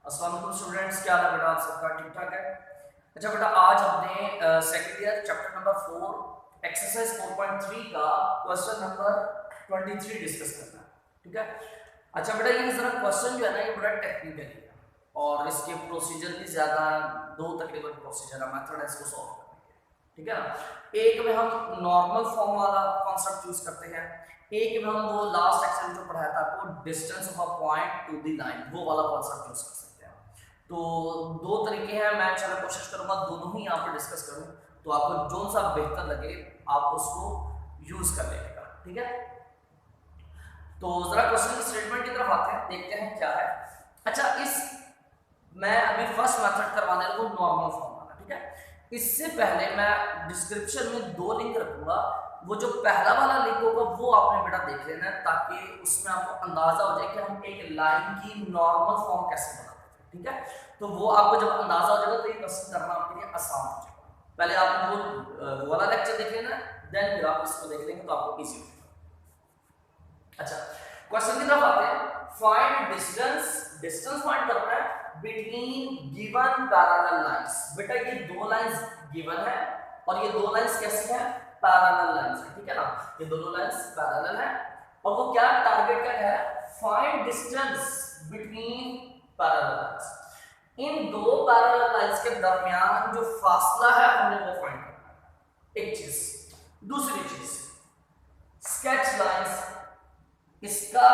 अस्सलाम वालेकुम स्टूडेंट्स, क्या हाल है बेटा? आप सबका ठीक ठाक है? अच्छा बेटा, आज हमने second year chapter number 4 exercise 4.3 का क्वेश्चन नंबर 23 डिस्कस करना है। ठीक है। अच्छा बेटा, ये जरा क्वेश्चन जो है ना, ये बड़ा टेक्निकल है और इसके प्रोसीजर भी ज्यादा, दो तकरीबन प्रोसीजर है, मेथड है इसको सॉल्व करने के। ठीक है ना। एक में हम नॉर्मल फॉर्म वाला कॉन्सेप्ट यूज करते हैं, एक में हम वो लास्ट एक्शन जो पढ़ाया था आपको, distance of a point two the line, वो वाला कॉन्सेप्ट यूज करते हैं। तो दो तरीके हैं, मैं चलो कोशिश करूंगा दोनों ही यहाँ पर डिस्कस करूं, तो आपको जो सा बेहतर लगे आप उसको यूज कर लेगा। ठीक है। तो जरा क्वेश्चन की स्टेटमेंट की तरफ आते हैं, देखते हैं क्या है। अच्छा, मैं अभी फर्स्ट मेथड करवाने लगूं नॉर्मल फॉर्म वाला। ठीक है। इससे पहले मैं डिस्क्रिप्शन में दो लिंक रखूंगा, वो जो पहला वाला लिंक होगा वो आपने बेटा देख लेना है, ताकि उसमें आपको अंदाजा हो जाए कि हम एक लाइन की नॉर्मल फॉर्म कैसे बनाते हैं। ठीक है। तो वो आपको जब अंदाजा हो जाएगा तो ये क्वेश्चन करना आपके लिए आसान हो जाएगा। पहले आप वो वाला लेक्चर देख लेना, देन फिर आप इसको देख लेंगे तो आपको इजी हो जाएगा। अच्छा, क्वेश्चन की तरफ आते हैं। फाइंड डिस्टेंस फाइंड करना है बिटवीन गिवन पैरेलल लाइंस। बेटा ये दो लाइंस गिवन है और ये दो लाइंस कैसी हैं? पैरेलल लाइंस है। ठीक है ना। ये दोनों लाइंस पैरेलल है और वो क्या टारगेट क्या है? Find distance between parallel lines. इन दो पैरेलल लाइंस के दरमियान जो फासला है हमने वो फाइंड करना है, एक चीज। दूसरी चीज, स्केच लाइंस, इसका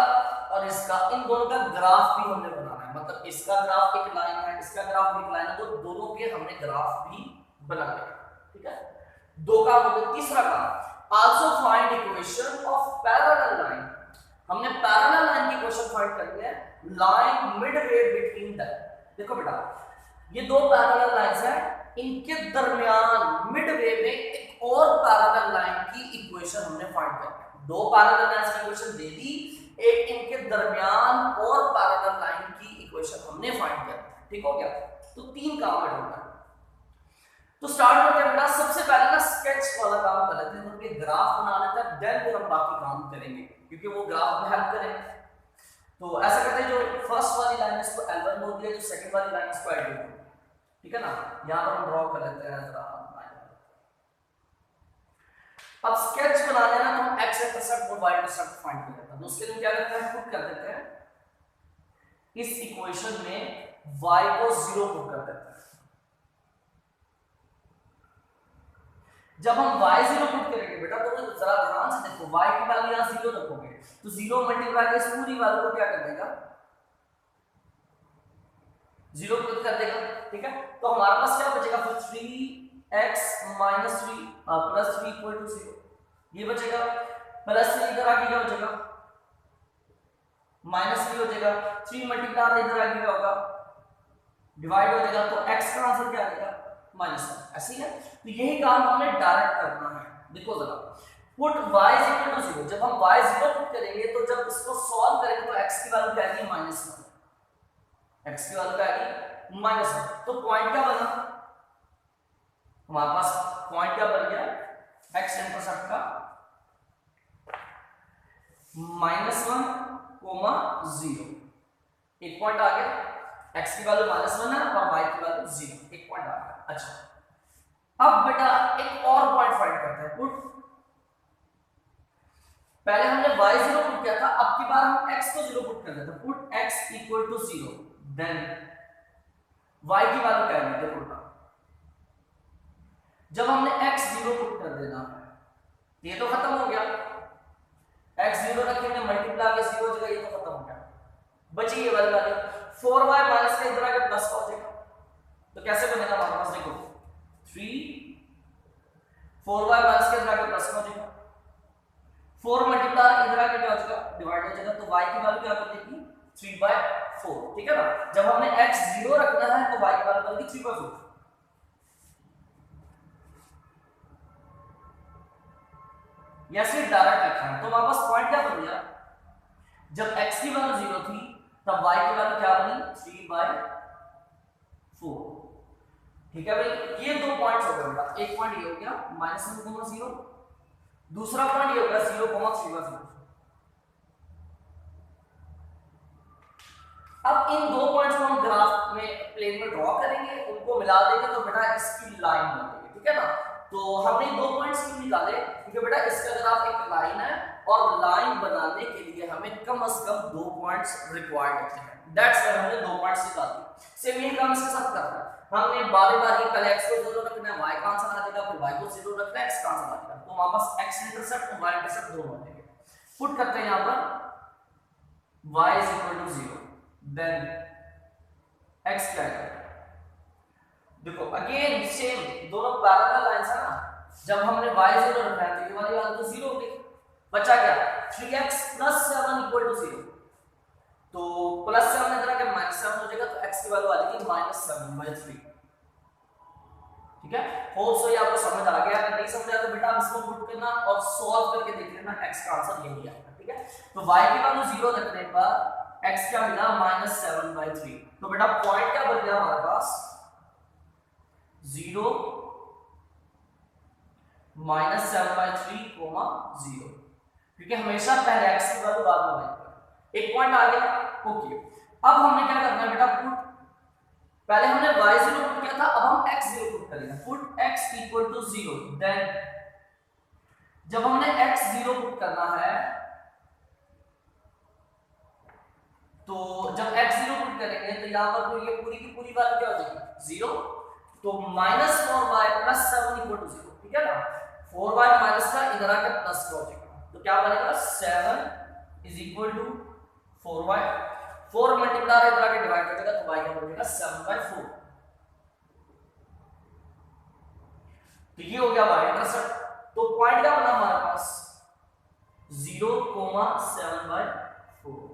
और इसका, इन दोनों का ग्राफ भी हमने बनाना है। मतलब इसका ग्राफ एक लाइन है, इसका ग्राफ एक लाइन है, तो दोनों के हमने ग्राफ भी बनाने हैं। ठीक है। दो काम हो गए। तीसरा काम, also find equation of parallel line. हमने पैरेलल लाइन की इक्वेशन फाइंड करनी है, लाइन मिडवे बिटवीन दैट। देखो बेटा, ये दो पैरेलल लाइंस हैं, इनके दरमियान मिडवे में एक और पैरेलल लाइन की इक्वेशन हमने फाइंड करनी है। दो पैरेलल लाइंस की इक्वेशन दे दी, एक इनके दरमियान और पैरेलल लाइन की इक्वेशन हमने फाइंड करनी है। ठीक हो गया। तो तीन काम है टोटल। तो स्टार्ट करते हैं बेटा, सबसे पहले ना स्केच वाला काम कर लेते हैं, उनके ग्राफ बना लेते हैं, देन फिर हम बाकी काम करेंगे क्योंकि वो ग्राफ में हेल्प करेंगे। तो ऐसा करते हैं, जो फर्स्ट वाली लाइन इसको L1 बोल दिया, जो सेकंड वाली लाइन इसको L2 बोल दिया। ठीक है ना। यहां पर हम ड्रॉ कर लेते हैं जरा। अब स्केच बना लेना तो हम x इंटरसेप्ट और y इंटरसेप्ट फाइंड कर लेते हैं। तो उसके लिए क्या करते हैं, पुट कर देते हैं इस इक्वेशन में y को 0 पुट कर देते हैं। जब हम y 0 पुट करेंगे बेटा, तो जरा ध्यान से देखो, y की वैल्यू यहां 0 रखोगे तो 0 मल्टीप्लाई इस पूरी वैल्यू को क्या कर देगा? 0 पुट कर देगा। ठीक है। तो हमारे पास क्या बचेगा फिर? 3x - 3 प्लस 3 इक्वल टू 0, ये बचेगा। प्लस 3 इधर आगे क्या बचेगा? -3 हो जाएगा। 3 मल्टीप्लाई इधर आगे क्या होगा? डिवाइड हो जाएगा। तो x का आंसर क्या आएगा? -1। ऐसे ही है। तो यही काम हमने डायरेक्ट करना है। देखो जरा, पुट y इक्वल टू 0। जब हम y 0 पुट करेंगे तो जब इसको सॉल्व करेंगे तो x की वैल्यू क्या आएगी? -1। x की वैल्यू क्या आएगी? -1। तो पॉइंट क्या बना हमारे पास? पॉइंट क्या बन गया? x इंटरसेप्ट का -1, 0। एक पॉइंट आ गया। x की वैल्यू -1 है और y की वैल्यू 0, एक पॉइंट आ गया। अच्छा, अब बेटा एक और पॉइंट फाइंड करते हैं। पुट, पहले हमने y 0 पुट किया था, अब की बार हम x को 0 पुट कर देते हैं। Put x equal to 0, then y की वैल्यू क्या है? देखो बेटा, जब हमने x 0 पुट कर देना है, ये तो खत्म हो गया। x 0 रख के हमने मल्टीप्लाई के 0 जगह, ये तो खत्म हो गया। बची ये वाली वैल्यू 4y माइनस के इधर आके प्लस हो जाएगा। तो कैसे बनेगा हमारे पास? देखो 3 4y माइनस के इधर आके प्लस हो जाएगा। 4 मल्टीप्लाई इधर आके क्या हो जाएगा? डिवाइड हो जाएगा। तो y की वैल्यू क्या बनेगी? 3/4। ठीक है ना। जब हमने x 0 रखना है तो y की वैल्यू बनेगी 3/4। ऐसे डायरेक्ट लिखा है तो हमारे पास पॉइंट क्या बन गया? जब x की वैल्यू 0 थी तब y की वैल्यू क्या बनी? 3/4। ठीक है भाई, ये दो पॉइंट्स हो गए बेटा। एक पॉइंट ये हो गया -1, 0, दूसरा पॉइंट ये हो गया 0, 3/4। अब इन दो पॉइंट्स को हम ग्राफ प्लेन में ड्रॉ करेंगे, उनको मिला देंगे तो बेटा इसकी लाइन बनेगी, ठीक है ना। तो हमने दो पॉइंट्स क्यों निकाले, क्योंकि बेटा इसका ग्राफ एक लाइन है और लाइन बनाने के लिए हमें कम से कम दो पॉइंट्स रिक्वायर्ड होते हैं, दैट्स व्हाई हमने दो पॉइंट्स निकाल दिए। सेम यही काम इसके साथ करना है, हमने बारी-बारी पहले x को 0 रखना है, y का आंसर आ जाएगा, फिर y को 0 रखना है, x का आंसर आ जाएगा, तो हमारे पास x इंटरसेप्ट और y इंटरसेप्ट दोनों आ जाएंगे। पुट करते हैं यहां पर y is equal to 0, then x क्या है, देखो अगेन सेम दोनों पैरेलल लाइंस है ना, जब हमने y 0 रखा है तो ये वाली वैल्यू तो 0 होगी, बचा क्या 3x + 7 = 0, तो +7 इधर आके -7 हो जाएगा, तो x की वैल्यू आ जाएगी -7/3, ठीक है। होप सो ये आपको समझ आ गया, अगर नहीं समझा तो बेटा इसको पुट करना और सॉल्व करके देख लेना, x का आंसर यही आएगा, ठीक है। तो y की वैल्यू 0 रखने पर x क्या मिला -7/3, तो बेटा पॉइंट क्या बन गया हमारे पास 0 -7/3, 0, क्योंकि हमेशा पहले x की वैल्यू बाद में आएगी। एक पॉइंट आ गया, ओके। अब हमने क्या करना है बेटा, पुट पहले हमने y0 पुट किया था, अब हम x0 पुट करेंगे, पुट x = 0, देन जब हमने x0 पुट करना है तो जब x0 पुट करेंगे तो यहां पर ये पूरी की पूरी वैल्यू क्या हो जाएगी 0, तो -4y + 7 = 0, ठीक है ना। 4y माइनस का इधर आके प्लस का हो जाएगा, तो क्या बनेगा 7 = 4y, 4 मल्टीप्लाई इधर आके डिवाइड कर देगा, तो y का बनेगा 7/4, तो ये हो गया y इंटरसेप्ट। तो पॉइंट क्या बना हमारे पास 0, 7/4,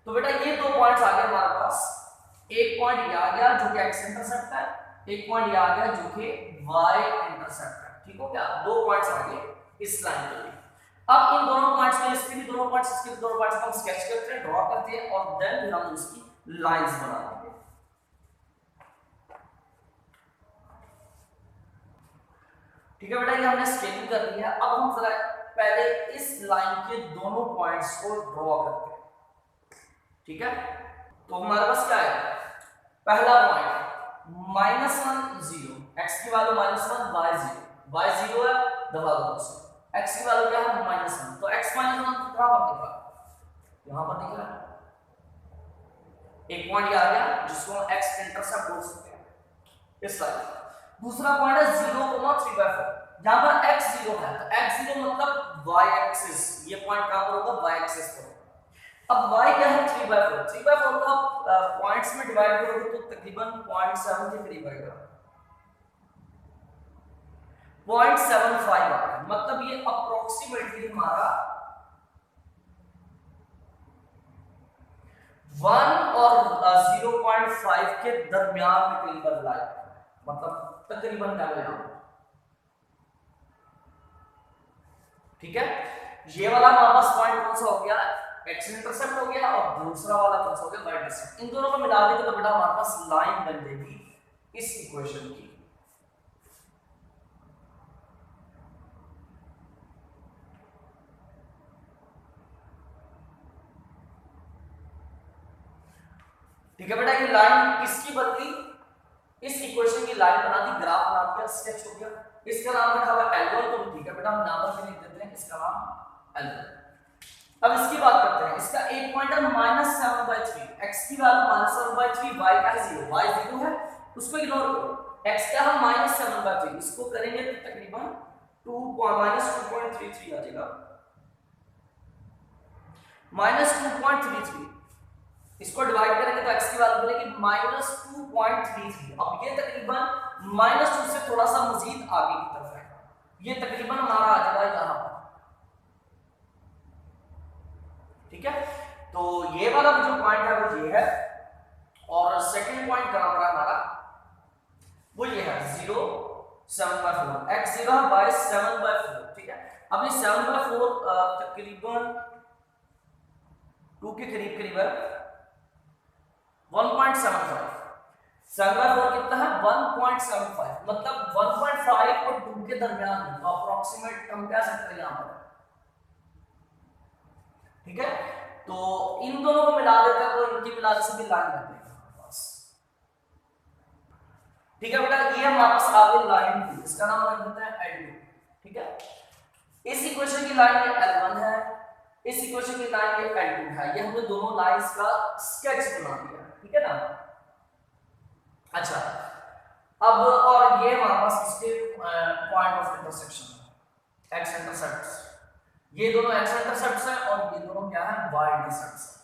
तो बेटा ये दो पॉइंट्स आ गए हमारे पास, एक पॉइंट ये आ गया जो कि x इंटरसेप्ट है, एक पॉइंट ये आ गया जो कि y इंटरसेप्ट है, ठीक हो गया, दो पॉइंट्स आ गए इस लाइन के लिए। अब इन दोनों पॉइंट्स के लिए इसके भी दोनों पॉइंट्स, इसके भी दोनों पॉइंट्स को हम स्केच करते हैं, ड्रॉ करते हैं और देन फिर हम उसकी लाइंस बना देंगे, ठीक है बेटा। ये हमने स्केचिंग कर लिया, अब हम जरा पहले इस लाइन के दोनों पॉइंट्स को ड्रॉ करते हैं, ठीक है। तो हमारे पास क्या है, पहला पॉइंट -1 0, x की वैल्यू -1, y 0 है, दबा दो उसे, x की वैल्यू क्या है -1, तो x -1 कहां पर दिख रहा है, यहां पर दिख रहा है, एक पॉइंट ये आ गया जिसको हम x इंटरसेप्ट बोल सकते हैं इस लाइन। दूसरा पॉइंट है 0,3/4, जहां पर x 0 है, तो x 0 मतलब y एक्सिस, ये पॉइंट कहां पर होगा y एक्सिस पर। अब y क्या है 3/4, 3/4 को आप पॉइंट्स में डिवाइड करोगे तो तकरीबन 0.7 के करीब आएगा, 0.75 आ रहा है, मतलब ये अप्रोक्सीमेटली हमारा 1 और 0.5 के दरमियान में कहीं पर लाए, मतलब तकरीबन क्या है, ठीक है। ये वाला हमारे पास पॉइंट कौन सा हो गया, x इंटरसेप्ट हो गया, और दूसरा वाला कौन सा हो गया y इंटरसेप्ट। इन दोनों को मिला देंगे तो बेटा हमारे पास लाइन बन जाएगी इस इक्वेशन की, ठीक है बेटा। ये लाइन किसकी बन गई, इस इक्वेशन की लाइन बना दी, ग्राफ बना दिया, स्केच हो गया, इसका नाम रखा हुआ L1, तो ठीक है बेटा हम नाम से लिख देते हैं इसका नाम L1। अब इसकी बात करते हैं, इसका एक पॉइंट है -7/3, x की वैल्यू -7/3, y का 0, y 0 है, उसको इग्नोर करो, x क्या है -7/3, इसको करेंगे तो तकरीबन -2.33 आ जाएगा, -2.33, इसको डिवाइड करेंगे तो x की वैल्यू बनेगी -2.33। अब ये तकरीबन -2 से थोड़ा सा मजीद आगे की तरफ है, ये तकरीबन हमारा आ जाएगा यहां पर, ठीक है। तो ये वाला जो पॉइंट है वो ये है, और सेकंड पॉइंट कहां पर है हमारा, वो ये है 0, 7/4, x 0 है, y 7/4, ठीक है। अब ये 7/4 तकरीबन 2 के करीब है, 1.75, 7/4 कितना है 1.75, मतलब 1.5 और 2 के दरमियान, तो अप्रोक्सीमेट हम कह सकते हैं यहां पर, ठीक है। तो इन दोनों को मिला देते हैं तो इनकी मिलाने से भी लाइन बन जाएगी हमारे पास, ठीक है बेटा, ये हमारे पास आ गई लाइन 2, इसका नाम रख देते हैं L2। ठीक है, इस इक्वेशन की लाइन ये L1 है, इस इक्वेशन की लाइन ये L2 है। ये हमने दोनों लाइंस का स्केच बना दिया। ठीक है ना। अच्छा, अब और ये हमारे पास इसके पॉइंट ऑफ इंटरसेक्शन है, एक्स इंटरसेप्ट्स। ये दोनों एक्स इंटरसेप्ट्स हैं और ये दोनों क्या है, वाई इंटरसेप्ट्स।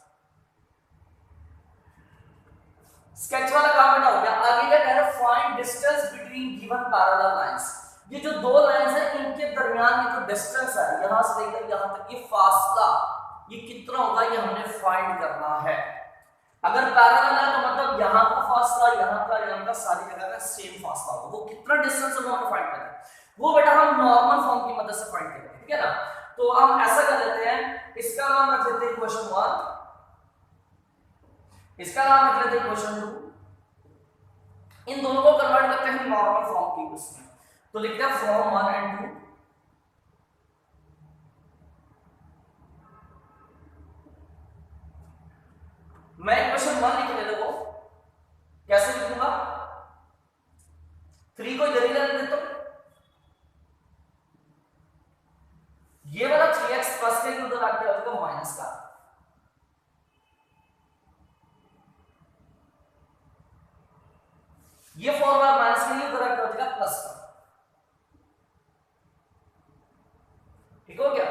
स्केच वाला काम बेटा हो गया। आगे क्या कह रहा है, find distance between given parallel lines. ये जो दो लाइंस है इनके दरमियान ये जो डिस्टेंस है यहां से लेकर यहां तक, ये फासला ये कितना होगा, ये हमने फाइंड करना है। अगर पैरेलल है तो मतलब यहां का फासला यहां का सारी जगह का सेम फासला होगा। वो कितना डिस्टेंस है वो हमें फाइंड करना है। वो बेटा हम नॉर्मल फॉर्म की मदद से फाइंड करेंगे। ठीक है ना। तो हम ऐसा कर लेते हैं, इसका नाम रख लेते हैं क्वेश्चन 1, इसका नाम रख लेते हैं क्वेश्चन 2। इन दोनों को कन्वर्ट करते हैं नॉर्मल फॉर्म की उसमें, तो लिखते हैं फॉर्म 1 एंड 2। मैं इक्वेशन 1 लिख ले लो, कैसे लिखूंगा, 3 को इधर ही रहने देता हूं। ये वाला 3x प्लस का उधर आके आ जाएगा माइनस का, ये फॉर्मूला माइनस के लिए उधर आके आ जाएगा प्लस का। ठीक हो गया।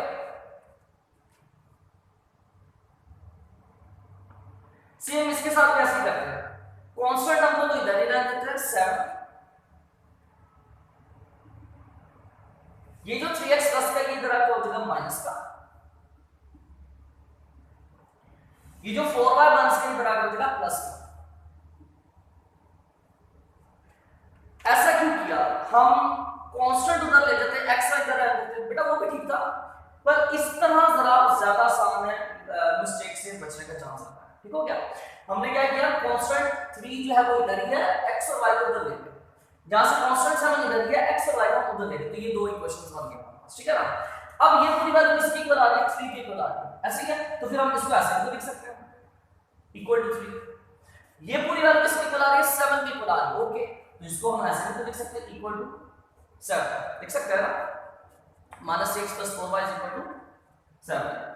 सेम इसके साथ कैसे करते हैं, कांस्टेंट हमको तो इधर ही रहने देते हैं 7। ये जो 3x प्लस का ये इधर आके हो जाएगा माइनस का, ये जो 4y माइनस के इधर आके हो जाएगा प्लस का। ऐसा क्यों किया, हम कांस्टेंट उधर ले जाते हैं, x इधर रह देते, बेटा वो भी ठीक था, पर इस तरह जरा ज्यादा आसान है, मिस्टेक से बचने का चांस आता है। ठीक हो गया। हमने क्या किया, कांस्टेंट 3 जो है वो इधर ही है, x और y को उधर ले गए, जहां से कांस्टेंट 7 इधर ही है, x और y को उधर ले गए, तो ये दो इक्वेशंस बन गए हमारे पास। ठीक है ना। अब ये पूरी बात किसकी इक्वल आ रही है, 3 के इक्वल आ रही है, ऐसे क्या, तो फिर हम इसको ऐसे भी लिख सकते हैं इक्वल टू 3। ये पूरी बात किसकी इक्वल आ रही है, 7 की इक्वल आ रही है। ओके, तो इसको हम ऐसे भी लिख सकते हैं इक्वल टू 7, लिख सकते हैं ना, minus 6 plus 4y is equal to 7।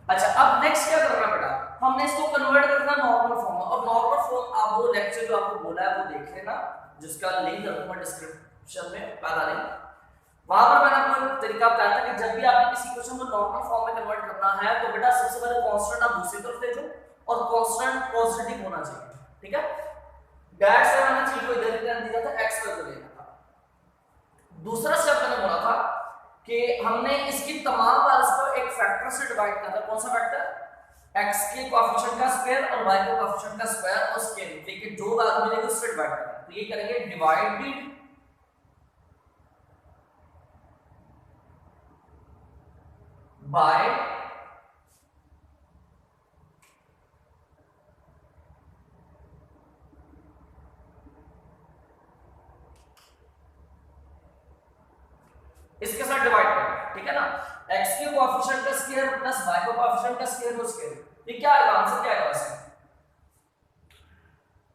अच्छा, अब नेक्स्ट क्या करना बेटा, हमने इसको कन्वर्ट करना नॉर्मल फॉर्म में, और नॉर्मल फॉर्म आप वो लेक्चर जो आपको बोला है वो देख लेना, जिसका लिंक रखूंगा डिस्क्रिप्शन में, पहला लिंक। वहां पर मैंने आपको एक तरीका बताया था कि जब भी आपने किसी क्वेश्चन को नॉर्मल फॉर्म में कन्वर्ट करना है तो बेटा सबसे पहले कांस्टेंट आप दूसरी तरफ ले जाओ और कांस्टेंट पॉजिटिव होना चाहिए। ठीक है, दैट्स व्हाई मैंने 3 को इधर ही दिया था, x पर लेना था। दूसरा स्टेप मैंने बोला था कि हमने इसकी तमाम वैल्यूज को एक फैक्टर से डिवाइड करना। कौन सा फैक्टर, x के कोएफिशिएंट का स्क्वायर और y के कोएफिशिएंट का स्क्वायर और स्केल, ठीक है, जो वैल्यू मिलेगी उससे डिवाइड करना। तो ये करेंगे डिवाइडेड बाय इसके साथ डिवाइड करना। ठीक है ना, x के कोएफिशिएंट का स्क्वायर प्लस y के कोएफिशिएंट का स्क्वायर और स्केल, ये क्या आएगा, आंसर क्या आएगा इसका,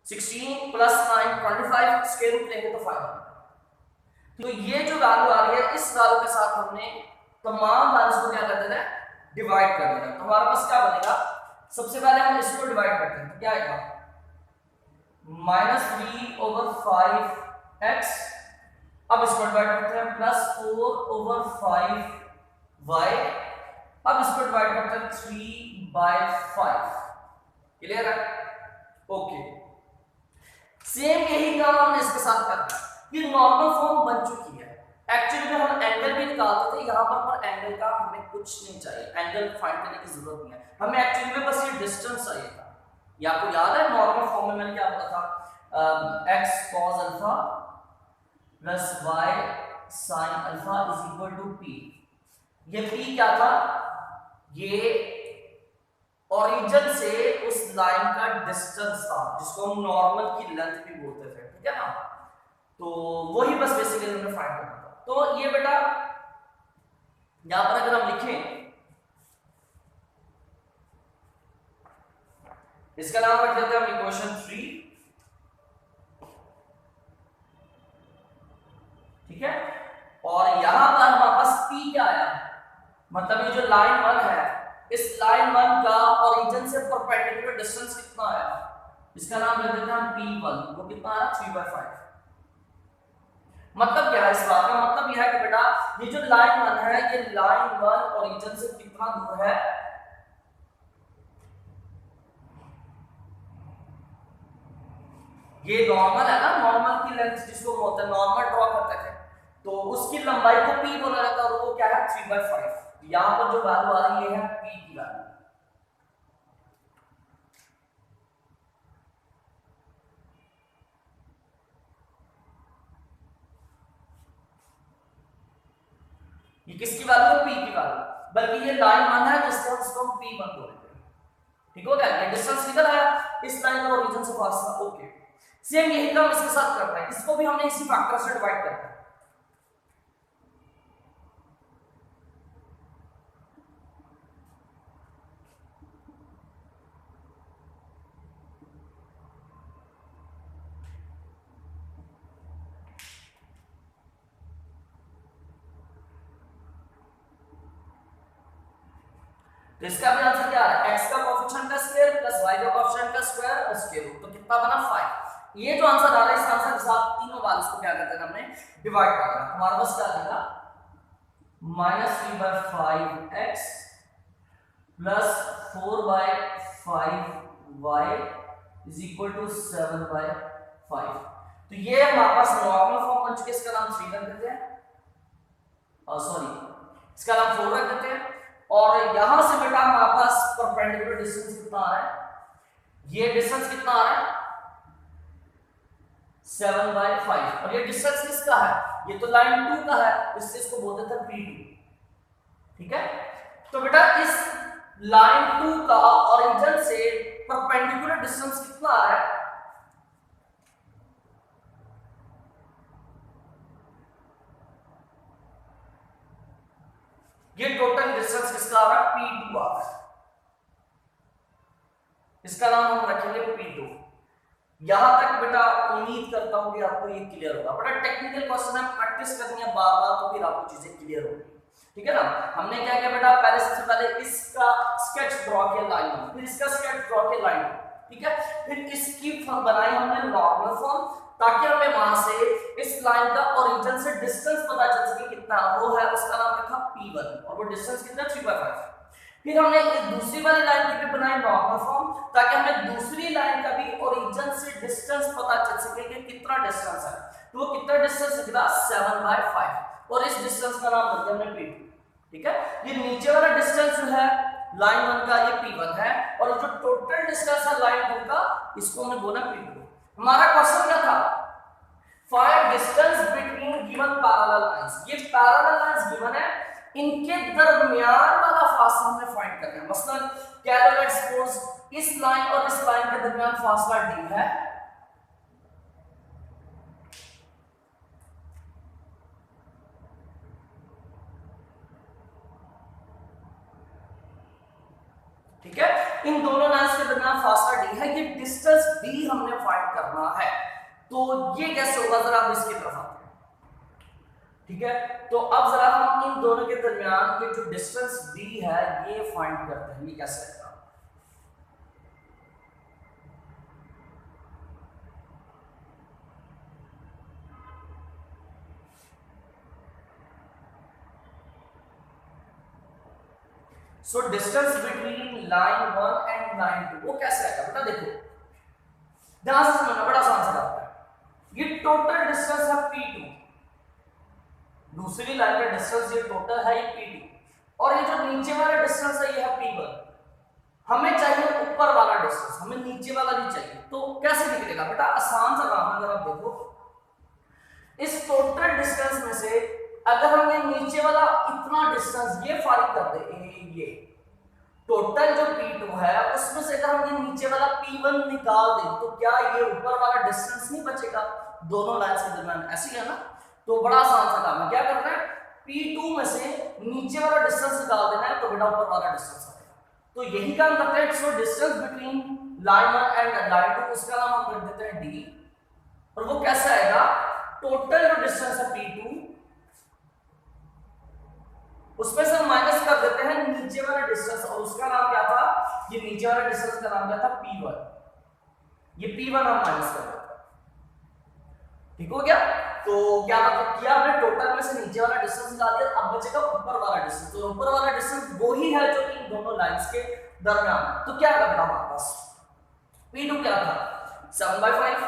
16 प्लस 9 25, स्क्वायर रूट लेंगे तो 5। तो ये जो वैल्यू आ रही है इस वैल्यू के साथ हमने तमाम वैल्यूज को क्या कर देना है, डिवाइड कर देना। तो हमारे पास क्या बनेगा, सबसे पहले हम इसको डिवाइड करते हैं, तो क्या आएगा, -3/5x, अब इसको डिवाइड करते हैं +4/5y, अब इसको डिवाइड करते हैं 3/5। क्लियर है, ओके। सेम यही काम हमने इसके साथ करना है। ये नॉर्मल फॉर्म बन चुकी है। एक्चुअली में हम एंगल भी निकालते थे, यहाँ पर एंगल का हमें कुछ नहीं चाहिए, एंगल फाइंड करने की जरूरत नहीं है हमें, एक्चुअली में बस ये डिस्टेंस चाहिए था। ये आपको याद है नॉर्मल फॉर्म में मैंने क्या बोला था, x cos alpha plus y sin alpha is equal to p। ये p क्या था, ये ओरिजिन से उस लाइन का डिस्टेंस था जिसको हम नॉर्मल की लेंथ भी बोलते थे। ठीक है ना, तो वही बस बेसिकली हमने फाइंड करना था। तो ये बेटा यहां पर अगर हम लिखें, इसका नाम रख देते हैं हम इक्वेशन 3, ठीक है। और यहां पर हमारे पास P क्या आया, मतलब ये जो लाइन 1 है, इस लाइन 1 का ओरिजिन से परपेंडिकुलर डिस्टेंस कितना आया, इसका नाम रख देते हैं हम P1, वो कितना आया 3/5। मतलब क्या है इस बात का, मतलब यह है कि बेटा ये जो लाइन 1 है, ये लाइन 1 ओरिजिन से कितना दूर है, ये नॉर्मल है ना, नॉर्मल की लेंथ जिसको बोलते हैं, नॉर्मल ड्रॉ करते थे, तो उसकी लंबाई को P बोला जाता है, और वो क्या है 3/5। यहां पर जो वैल्यू आ रही है P की वैल्यू। ये किसकी वैल्यू है, P की वैल्यू, बल्कि ये लाइन 1 है जिसको हम P1 बोलते हैं, ठीक हो गया। ये डिस्टेंस निकल आया इस लाइन का ओरिजिन से फासला, ओके। सेम यही काम इसके साथ करना है, इसको भी हमने इसी फैक्टर से डिवाइड करना है। तो इसका भी आंसर क्या है, x का कोएफिशिएंट का स्क्वायर प्लस y का कोएफिशिएंट का स्क्वायर और स्क्वायर रूट, तो कितना बना 5। ये जो आंसर आ रहा है, इस आंसर के साथ तीनों बार इसको क्या करते हैं हमने डिवाइड कर दिया, हमारे पास क्या आएगा -3/5x plus 4/5y is equal to 7/5। तो ये हमारे पास नॉर्मल फॉर्म बन चुके, इसका नाम 3 रख देते हैं, सॉरी इसका नाम 4 रख देते हैं। और यहां से बेटा हमारे पास परपेंडिकुलर डिस्टेंस कितना आ रहा है, ये डिस्टेंस कितना आ रहा है 7/5, और ये डिस्टेंस किसका है, ये तो लाइन 2 का है, इससे इसको बोलते थे P2, ठीक है। तो बेटा इस लाइन 2 का ओरिजिन से परपेंडिकुलर डिस्टेंस कितना आ रहा है, ये टोटल डिस्टेंस किसका आ रहा है P2 आ रहा है, इसका नाम हम रखेंगे P2। यहां तक बेटा उम्मीद करता हूं कि आपको ये क्लियर होगा। बेटा टेक्निकल क्वेश्चन है, प्रैक्टिस करनी है बार बार, तो फिर आपको चीजें क्लियर होगी, ठीक है ना। हमने क्या किया बेटा, पहले सबसे पहले इसका स्केच ड्रॉ किया लाइन 1, फिर इसका स्केच ड्रॉ किया लाइन 2, ठीक है। फिर इसकी फॉर्म बनाई हमने नॉर्मल फॉर्म, ताकि हमें वहां से इस लाइन का ओरिजिन से डिस्टेंस पता चल सके कितना, वो है उसका नाम रखा P1, और वो डिस्टेंस कितना 3/5। फिर हमने एक दूसरी वाली लाइन की भी बनाई नॉर्मल फॉर्म, ताकि हमें दूसरी लाइन का भी ओरिजिन से डिस्टेंस पता चल सके कि कितना डिस्टेंस है, तो वो कितना डिस्टेंस निकला 7/5, और इस डिस्टेंस का नाम रख दिया हमने P2, ठीक है। ये नीचे वाला डिस्टेंस जो है लाइन 1 का, ये P1 है, और जो टोटल डिस्टेंस है लाइन 2 का, इसको हमने बोला P2। हमारा क्वेश्चन क्या था, find distance between given parallel lines. ये पैरेलल लाइंस गिवन है, इनके दरमियान वाला फासला हमें फाइंड करना है। मसलन कह लो लेट्स सपोज इस लाइन और इस लाइन के दरमियान फासला d है, ठीक है। इन दोनों लाइंस के दरमियान फासला d है, ये डिस्टेंस d हमने फाइंड करना है। तो ये कैसे होगा, जरा आप इसकी तरफ आते हैं, ठीक है। तो अब जरा हम इन दोनों के दरमियान ये जो डिस्टेंस d है ये फाइंड करते हैं, ये कैसे है। So distance between line 1 and line 2 वो कैसे आएगा बेटा, देखो ध्यान से समझना, बड़ा आसान सा बात है। ये टोटल डिस्टेंस है P2, दूसरी लाइन का डिस्टेंस ये टोटल है ये P2, और ये जो नीचे वाला डिस्टेंस है ये है P1। हमें चाहिए ऊपर वाला डिस्टेंस, हमें नीचे वाला नहीं चाहिए। तो कैसे निकलेगा बेटा, आसान सा काम है। अगर आप देखो इस टोटल डिस्टेंस में से अगर हम ये नीचे वाला इतना डिस्टेंस ये फारिग कर दे, ये टोटल जो P2 है उसमें से अगर हम ये नीचे वाला P1 निकाल दें, तो क्या ये ऊपर वाला डिस्टेंस नहीं बचेगा दोनों लाइंस के दरमियान, ऐसे ही है ना। तो बड़ा आसान सा काम है, क्या करना है, P2 में से नीचे वाला डिस्टेंस निकाल देना है, तो बेटा ऊपर वाला डिस्टेंस आएगा। तो यही काम करते हैं। So distance between line 1 and line 2, उसका नाम हम रख देते हैं D, और वो कैसे आएगा, टोटल जो डिस्टेंस है P2 उसमें से माइनस कर देते हैं नीचे वाला डिस्टेंस, और उसका नाम क्या था, ये नीचे वाला डिस्टेंस का नाम क्या था, P1। ये P1 हम माइनस कर देते हैं, ठीक हो गया। तो क्या मतलब किया हमने, टोटल में से नीचे वाला डिस्टेंस निकाल दिया, अब बचेगा ऊपर वाला डिस्टेंस। तो ऊपर वाला डिस्टेंस वो ही है जो इन दोनों लाइंस के दरमियान है। तो क्या करना हमारे पास, P2 क्या था 7/5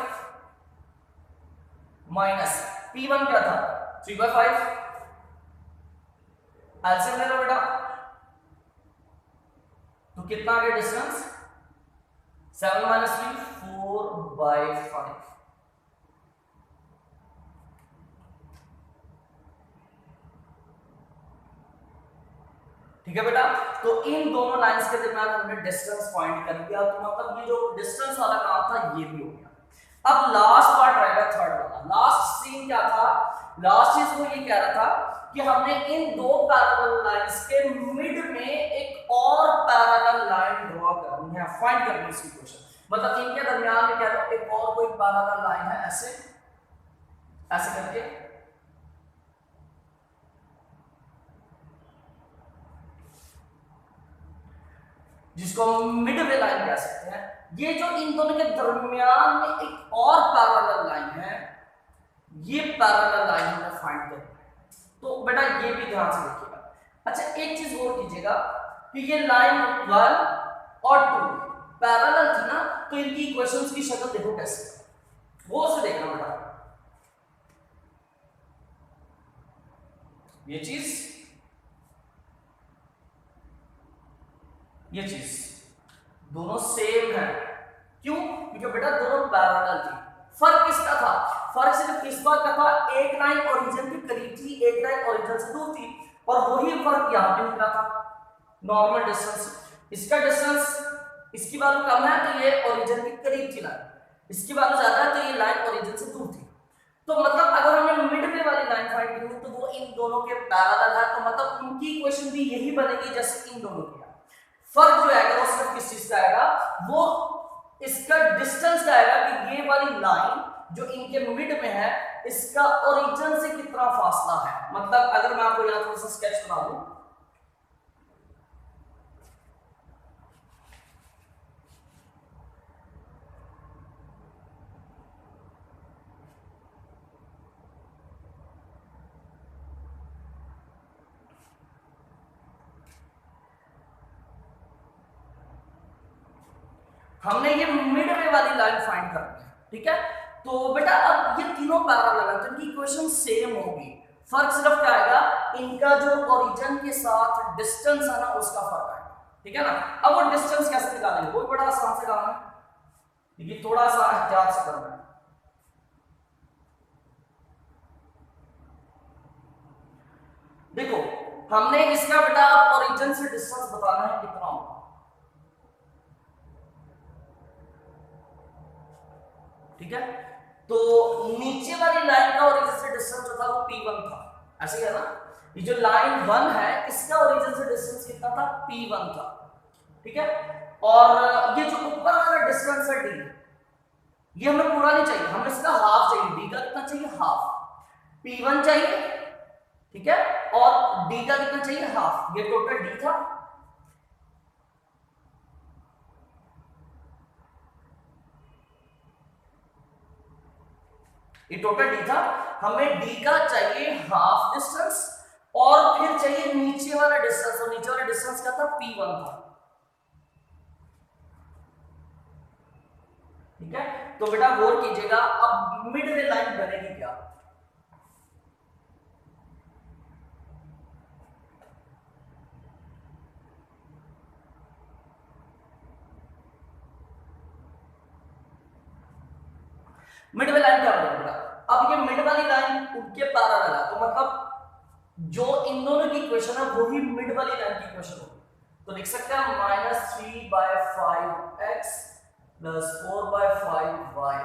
माइनस P1 क्या था 3/5, एलसीएम ले लो बेटा, तो कितना आ गया डिस्टेंस, 7 - 3 4/5। ठीक है बेटा, तो इन दोनों लाइंस के दरमियान हमने डिस्टेंस पॉइंट कर दिया, तो मतलब ये जो डिस्टेंस वाला काम था ये भी हो गया। अब लास्ट पार्ट रहेगा थर्ड वाला। लास्ट सीन क्या था, लास्ट चीज वो ये कह रहा था कि हमने इन दो पैरेलल लाइंस के मिड में एक और पैरेलल लाइन ड्रॉ करनी है, फाइंड करनी है इसकी क्वेश्चन। मतलब इनके दरमियान में क्या है, एक और कोई पैरेलल लाइन है, ऐसे ऐसे करके, जिसको हम मिड वे लाइन कह सकते हैं। ये जो इन दोनों के दरमियान में एक और पैरेलल लाइन है, ये पैरेलल लाइन हमें फाइंड करनी है। तो बेटा ये भी ध्यान से देखिएगा। अच्छा एक चीज और कीजिएगा कि ये लाइन 1 और 2 पैरेलल थी ना, तो इनकी इक्वेशंस की शक्ल देखो कैसे, वो से देखना बेटा। ये चीज दोनों सेम है, क्यों, क्योंकि बेटा दोनों पैरेलल थी। फर्क किसका था, फर्क सिर्फ इस बात का था, एक लाइन ओरिजिन के करीब थी, एक लाइन ओरिजिन से दूर थी, और वही फर्क यहां पे निकला था, नॉर्मल डिस्टेंस। इसका डिस्टेंस, इसकी वैल्यू कम है तो ये ओरिजिन के करीब थी लाइन, इसकी वैल्यू ज्यादा है तो ये लाइन ओरिजिन से दूर थी। तो मतलब अगर हमें मिड में वाली लाइन फाइंड करनी तो वो इन दोनों के पैरेलल है, तो मतलब उनकी इक्वेशन भी यही बनेगी जैसे इन दोनों की। फर्क जो आएगा वो सिर्फ किस चीज का आएगा, वो इसका डिस्टेंस का आएगा कि ये वाली लाइन जो इनके मिड में है इसका ओरिजिन से कितना फासला है। मतलब अगर मैं आपको यहां थोड़ा सा स्केच बना दूं, हमने ये मिड में वाली लाइन फाइंड करनी है, ठीक है। तो बेटा अब ये तीनों पैरेलल है तो इनकी इक्वेशन सेम होगी, फर्क सिर्फ क्या आएगा, इनका जो ओरिजिन के साथ डिस्टेंस है ना उसका फर्क आएगा, ठीक है ना। अब वो डिस्टेंस कैसे निकालेंगे, वो बड़ा आसान से काम है, ये थोड़ा सा एहतियात से करना है। देखो हमने इसका बेटा ओरिजिन से डिस्टेंस बताना है कितना होगा, ठीक है। तो नीचे वाली लाइन का ओरिजिन से डिस्टेंस जो था वो P1 था, ऐसे ही है ना। ये जो लाइन 1 है इसका ओरिजिन से डिस्टेंस कितना था, P1 था, ठीक है। और ये जो ऊपर वाला डिस्टेंस है D, ये हमें पूरा नहीं चाहिए, हमें इसका हाफ चाहिए। D का कितना चाहिए, हाफ। P1 चाहिए, ठीक है, और D का कितना चाहिए, हाफ। ये टोटल D था, ये टोटल D था। हमें D का चाहिए हाफ डिस्टेंस और फिर चाहिए नीचे वाला डिस्टेंस, और नीचे वाला डिस्टेंस क्या था, P1 था, ठीक है। तो बेटा गौर कीजिएगा, अब मिड वे लाइन बनेगी क्या, मिड वे लाइन क्या बनेगी बेटा। अब ये मिड वाली लाइन उनके पैरेलल है, तो मतलब जो इन दोनों की इक्वेशन है वही मिड वाली लाइन की इक्वेशन होगी। तो लिख सकते हैं -3/5x + 4/5y,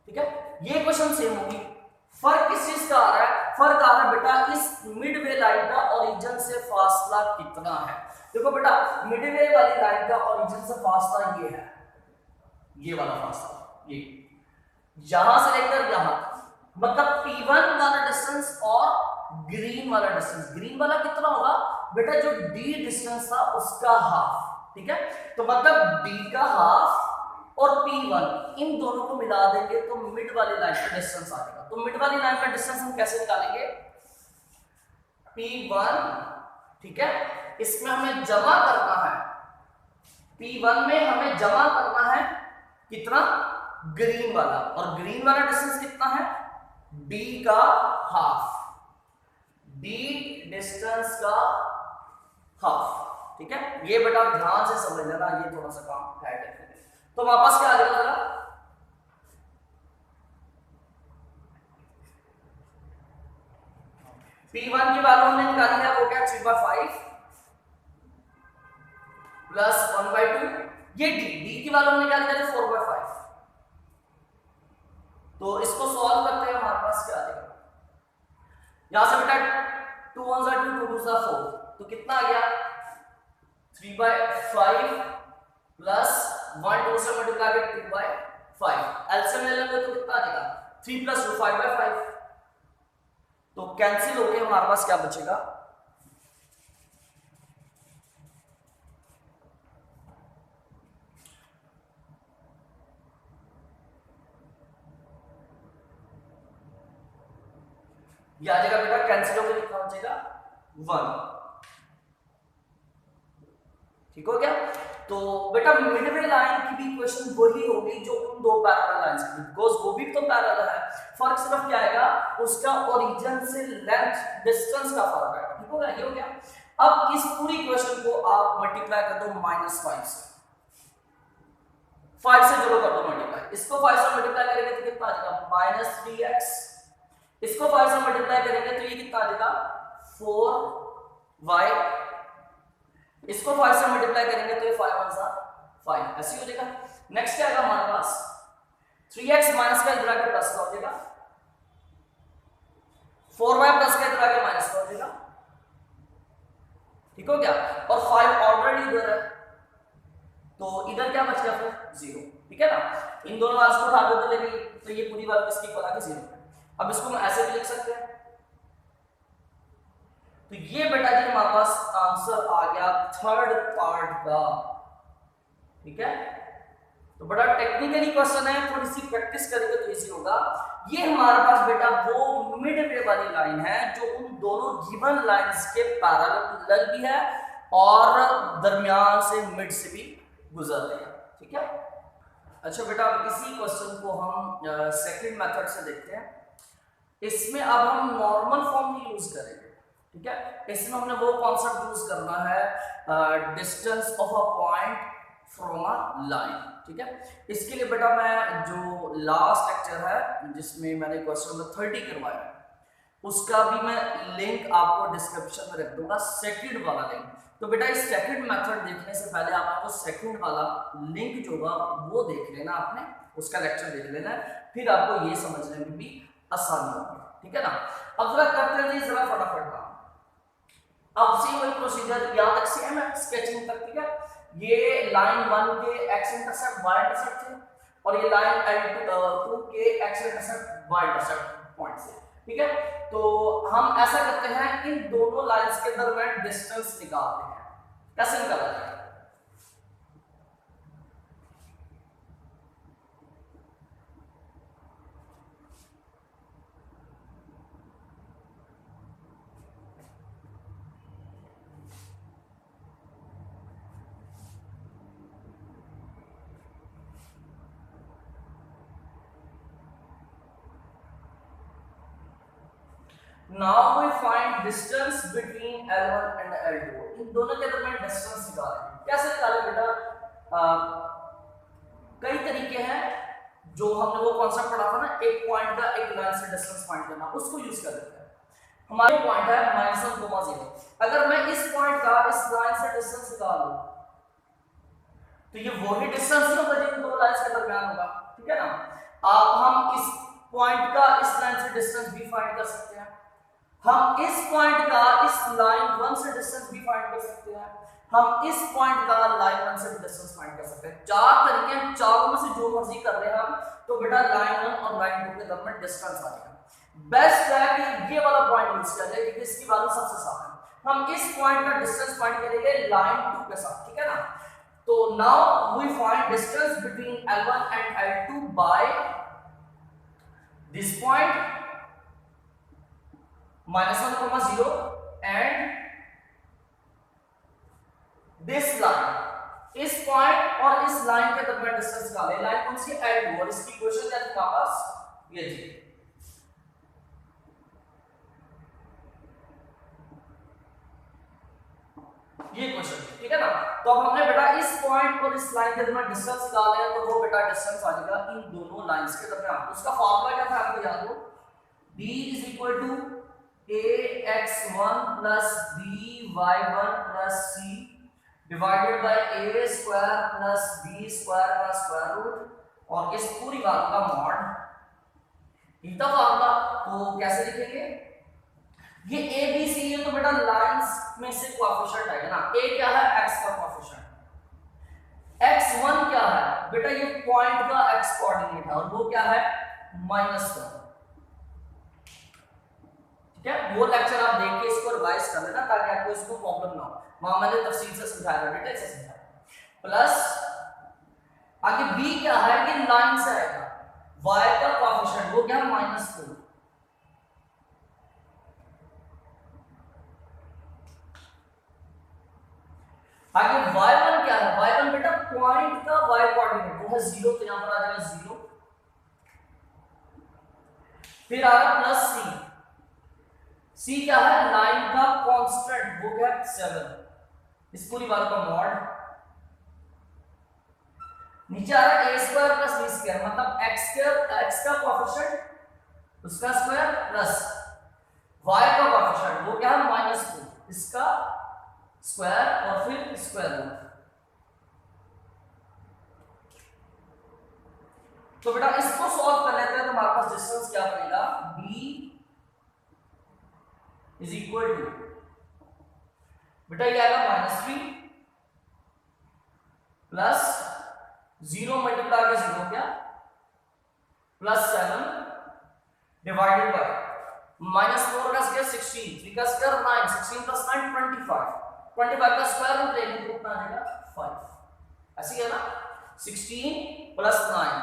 ठीक है। ये इक्वेशन सेम होगी, फर्क किस चीज का आ रहा है? फर्क आ रहा है बेटा इस मिडवे लाइन का ओरिजिन से फासला कितना है। देखो बेटा मिडवे वाली लाइन का ओरिजिन से फासला ये है, ये वाला फासला, ये यहां से लेकर यहां तक, मतलब P1 वाला डिस्टेंस और ग्रीन वाला डिस्टेंस, ग्रीन वाला कितना होगा बेटा, जो D डिस्टेंस था उसका हाफ, ठीक है। तो मतलब D का हाफ और P1 इन दोनों को मिला देंगे तो मिड वाली लाइन का डिस्टेंस आ जाएगा। तो मिड वाली लाइन का डिस्टेंस हम कैसे निकालेंगे? P1, ठीक है, इसमें हमें जमा करना है, P1 में हमें जमा करना है कितना? ग्रीन वाला, और ग्रीन वाला डिस्टेंस कितना है? D का हाफ, D डिस्टेंस का हाफ, ठीक है। ये बेटा ध्यान से समझ लेना, ये थोड़ा सा काम है टेक्निकल। तो वापस क्या आ जाएगा जरा, P1 की वैल्यू हमने निकाली है, वो क्या 3/5 प्लस 1/2, ये D की वैल्यू हमने क्या निकाली 4/5। तो इसको सॉल्व करते हैं, हमारे पास क्या आ जाएगा, यहां से बेटा 2 1 2 2 2 4, तो कितना आ गया 3/5 प्लस 1 2 से मल्टीप्लाई करके 2/5, एलसीएम ले लेंगे तो कितना आ जाएगा 3 + 2 5/5। तो कैंसिल होके हमारे पास क्या बचेगा, ये आ जाएगा बेटा, कैंसिल होकर कितना बचेगा 1, ठीक हो गया। तो बेटा मिडवे लाइन की भी इक्वेशन वही होगी जो उन दो पैरेलल लाइंस की, बिकॉज़ वो भी तो पैरेलल है, फर्क सिर्फ क्या आएगा उसका ओरिजिन से लेंथ डिस्टेंस का फर्क आएगा, ठीक हो गया, ये हो गया। अब इस पूरी इक्वेशन को आप मल्टीप्लाई कर दो -5 से, 5 से जोड़ो कर दो मल्टीप्लाई, इसको 5 से मल्टीप्लाई करेंगे तो कितना आ जाएगा -3x, इसको 5 से मल्टीप्लाई करेंगे तो ये कितना आ जाएगा 4y, इसको 5 से मल्टीप्लाई करेंगे तो ये 5 1 सा 5, ऐसे हो जाएगा। नेक्स्ट क्या आएगा हमारे पास 3x माइनस का इधर आके प्लस का हो जाएगा, 4y प्लस का इधर आके माइनस का हो जाएगा, ठीक हो गया। और 5 ऑलरेडी इधर है तो इधर क्या बच गया फिर 0, ठीक है ना। इन दोनों वैल्यूज को उठा दो तो ये पूरी वैल्यू इसकी इक्वल आके 0। अब इसको हम ऐसे भी लिख सकते हैं, तो ये बेटा जी हमारे पास आंसर आ गया थर्ड पार्ट का, ठीक है। तो बड़ा टेक्निकली क्वेश्चन है, थोड़ी सी प्रैक्टिस करेंगे तो इजी होगा। ये हमारे पास बेटा वो मिड वे वाली लाइन है जो उन दोनों गिवन लाइंस के पैरेलल भी है और दरमियान से मिड से भी गुजर रही है, ठीक है। अच्छा बेटा इसी क्वेश्चन को हम सेकंड मेथड से देखते हैं। इसमें अब हम नॉर्मल फॉर्म ही यूज करेंगे, ठीक है। इसमें हमने वो कॉन्सेप्ट यूज करना है distance of a point from a line, ठीक है। इसके लिए बेटा मैं जो लास्ट लेक्चर है जिसमें मैंने क्वेश्चन नंबर 30 करवाया है उसका भी मैं लिंक आपको डिस्क्रिप्शन में रख दूंगा, सेकंड वाला लिंक। तो बेटा इस सेकंड मेथड देखने से पहले आपको सेकंड वाला लिंक जो होगा वो देख लेना, आपने उसका लेक्चर देख लेना है, फिर आपको ये समझने में भी आसानी होगी, ठीक है ना। अब जरा करते हैं जरा फटाफट काम। अब सेम वही प्रोसीजर यहाँ तक सेम है स्केचिंग तक, ठीक है। ये लाइन 1 के x इंटरसेप्ट y इंटरसेप्ट थे और ये लाइन L2 के x intercept y intercept point से, ठीक है। तो हम ऐसा करते हैं इन दोनों लाइंस के दरमियान डिस्टेंस निकालते हैं, कैसे निकाला जाए। Now we find distance between L1 and L2, इन दोनों के दरमियान डिस्टेंस निकालें। कैसे निकालें बेटा, कई तरीके हैं, जो हमने वो कॉन्सेप्ट पढ़ा था ना, एक पॉइंट का एक लाइन से डिस्टेंस फाइंड करना, उसको यूज कर लेते हैं। हमारे पॉइंट है -1, अगर मैं इस पॉइंट का इस लाइन से डिस्टेंस निकाल लूं तो ये वही डिस्टेंस ही होगा जो इन दो लाइंस के दरमियान होगा, ठीक है ना। अब हम इस पॉइंट का इस लाइन से डिस्टेंस भी फाइंड कर सकते हैं, हम इस पॉइंट का इस लाइन 1 से डिस्टेंस भी फाइंड कर सकते हैं, हम इस पॉइंट का लाइन 1 से डिस्टेंस फाइंड कर सकते हैं। चार तरीके हैं, चारों में से जो मर्जी कर रहे हैं हम, तो बेटा लाइन 1 और लाइन 2 के दरमियान डिस्टेंस आ जाएगा। बेस्ट है कि ये वाला पॉइंट यूज कर ले क्योंकि इसकी वैल्यू सबसे साफ है। हम इस पॉइंट का डिस्टेंस फाइंड करेंगे लाइन 2 के साथ, ठीक है ना। तो now we find distance between L1 and L2 by this point -1, 0 and this line। इस पॉइंट और इस लाइन के दरमियान डिस्टेंस निकालें। लाइन कौन सी है? L2। और इसकी इक्वेशन क्या है तुम्हारे पास? ये जी, ये क्वेश्चन, ठीक है ना। तो अब हमने बेटा इस पॉइंट और इस लाइन के दरमियान डिस्टेंस निकाले हैं, तो वो बेटा डिस्टेंस आ जाएगा इन दोनों लाइंस के दरमियान। उसका फार्मूला क्या था आपको याद हो? D = ax1 plus by1 plus c divided by a square plus b square का स्क्वायर रूट और इस पूरी बात का मॉड। इतना फार्मूला तो कैसे लिखेंगे? ये a b c ये तो बेटा लाइंस में से कोएफिशिएंट है ना। a क्या है? x का कोएफिशिएंट। x1 क्या है बेटा? ये पॉइंट का x कोऑर्डिनेट है और वो क्या है? -1। वो लेक्चर आप देख के इसको रिवाइज कर लेना ताकि आपको इसको प्रॉब्लम ना हो। वहां मैंने तफसील से समझाया, डिटेल से समझाया। प्लस आगे b क्या है? ये लाइन से आएगा, y का कोएफिशिएंट वो क्या है? -2। आगे y1 क्या है? y1 बेटा पॉइंट का y कोऑर्डिनेट वो है 0, तो यहां पर आ जाएगा 0। फिर आ रहा प्लस c क्या है? लाइन का कांस्टेंट वो क्या है? 7। इस पूरी बात का मॉड। नीचे आ रहा है a² + b² मतलब x का कोएफिशिएंट उसका स्क्वायर प्लस y का कोएफिशिएंट वो क्या है? -2 इसका स्क्वायर और फिर स्क्वायर रूट। तो बेटा इसको सॉल्व कर लेते हैं तो हमारे पास डिस्टेंस क्या बनेगा? b = बेटा ये आएगा -3 प्लस 0 मल्टीप्लाई के 0 क्या? +7 डिवाइडेड बाय -4 का स्क्वायर 16, 3 का स्क्वायर 9, 16 + 9 25, 25 का स्क्वायर रूट लेंगे तो कितना आ जाएगा? 5। ऐसे ही है ना। 16 + 9